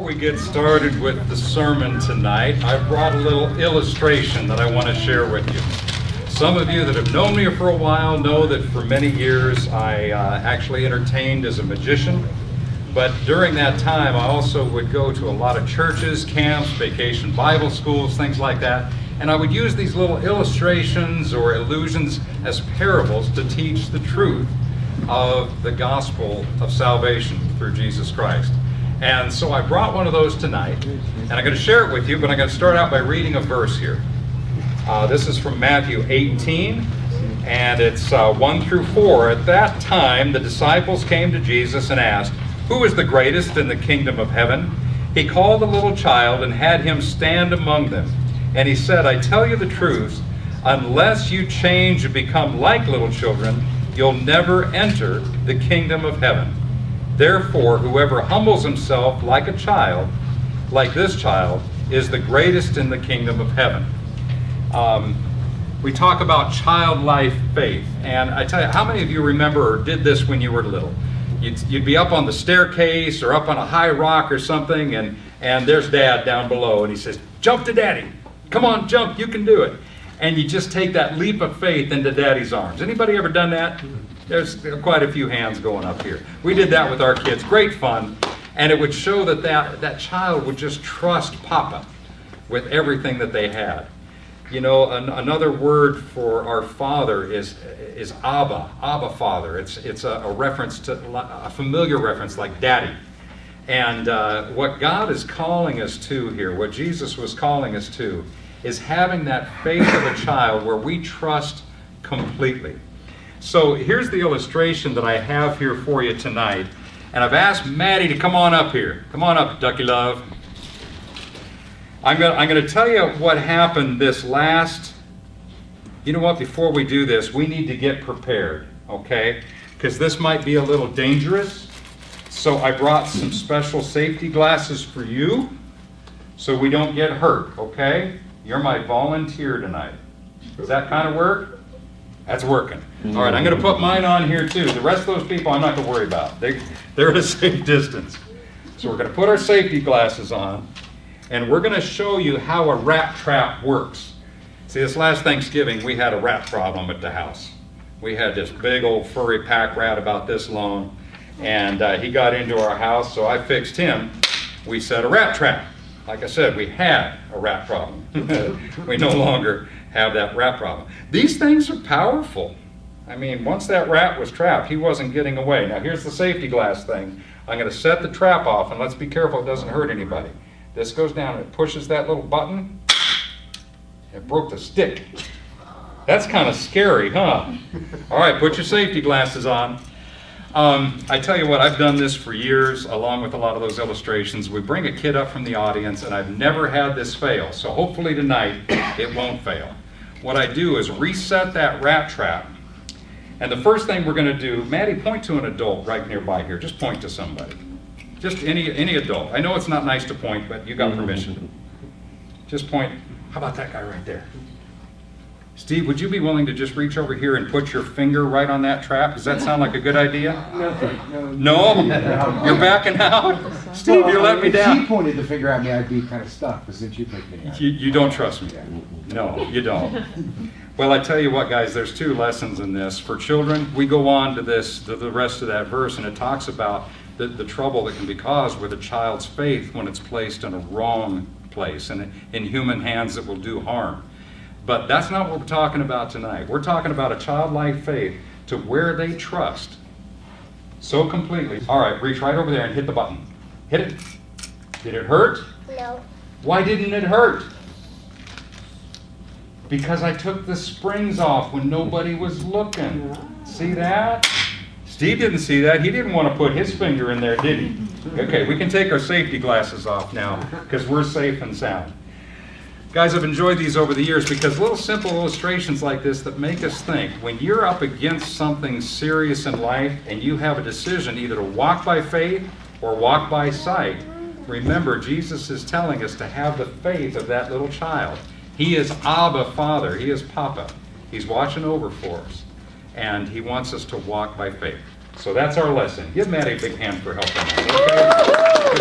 we get started with the sermon tonight, I've brought a little illustration that I want to share with you. Some of you that have known me for a while know that for many years I actually entertained as a magician. But during that time, I also would go to a lot of churches, camps, vacation Bible schools, things like that. And I would use these little illustrations or illusions as parables to teach the truth of the gospel of salvation through Jesus Christ. And so I brought one of those tonight, and I'm going to share it with you, but I'm going to start out by reading a verse here. This is from Matthew 18, and it's 1 through 4. At that time, the disciples came to Jesus and asked, "Who is the greatest in the kingdom of heaven?" He called a little child and had him stand among them. And he said, "I tell you the truth, unless you change and become like little children, you'll never enter the kingdom of heaven. Therefore, whoever humbles himself like a child, like this child, is the greatest in the kingdom of heaven." We talk about childlike faith. And I tell you, how many of you remember or did this when you were little? You'd be up on the staircase or up on a high rock or something, and there's Dad down below, and he says, "Jump to Daddy. Come on, jump, you can do it." And you just take that leap of faith into Daddy's arms. Anybody ever done that? There's quite a few hands going up here. We did that with our kids. Great fun. And it would show that child would just trust Papa with everything that they had. You know, another word for our Father is Abba Father. It's a reference to, a familiar reference like Daddy. And what God is calling us to here, what Jesus was calling us to, is having that faith of a child where we trust completely. So here's the illustration that I have here for you tonight. And I've asked Maddie to come on up here. Come on up, Ducky Love. I'm going to tell you what happened this last... You know what? Before we do this, we need to get prepared, okay? Because this might be a little dangerous. So I brought some special safety glasses for you so we don't get hurt, okay? You're my volunteer tonight. Does that kind of work? That's working. All right, I'm going to put mine on here too. The rest of those people I'm not going to worry about. They're at a safe distance. So we're going to put our safety glasses on, and we're going to show you how a rat trap works. See, this last Thanksgiving, we had a rat problem at the house. We had this big old furry pack rat about this long, and he got into our house, so I fixed him. We set a rat trap. Like I said, we had a rat problem. We no longer have that rat problem. These things are powerful. I mean, once that rat was trapped, he wasn't getting away. Now here's the safety glass thing. I'm going to set the trap off, and let's be careful it doesn't hurt anybody. This goes down and it pushes that little button. It broke the stick. That's kind of scary, huh? All right, put your safety glasses on. I tell you what, I've done this for years, along with a lot of those illustrations. We bring a kid up from the audience, and I've never had this fail. So hopefully tonight, it won't fail. What I do is reset that rat trap. And the first thing we're going to do, Maddie, point to an adult right nearby here. Just point to somebody. Just any adult. I know it's not nice to point, but you got permission. Just point. How about that guy right there? Steve, would you be willing to just reach over here and put your finger right on that trap? Does that sound like a good idea? No? You're backing out? Steve, you're letting me down. If he pointed the finger at me, I'd be kind of stuck, but since you picked me up. You don't trust me? No, you don't. Well, I tell you what, guys, there's two lessons in this. For children, we go on to the rest of that verse, and it talks about the trouble that can be caused with a child's faith when it's placed in a wrong place and in human hands that will do harm. But that's not what we're talking about tonight. We're talking about a childlike faith to where they trust so completely. All right, reach right over there and hit the button. Hit it. Did it hurt? No. Why didn't it hurt? Because I took the springs off when nobody was looking. See that? Steve didn't see that. He didn't want to put his finger in there, did he? Okay, we can take our safety glasses off now because we're safe and sound. Guys, I've enjoyed these over the years because little simple illustrations like this that make us think. When you're up against something serious in life and you have a decision either to walk by faith or walk by sight, remember Jesus is telling us to have the faith of that little child. He is Abba Father. He is Papa. He's watching over for us. And he wants us to walk by faith. So that's our lesson. Give Maddie a big hand for helping us. Okay?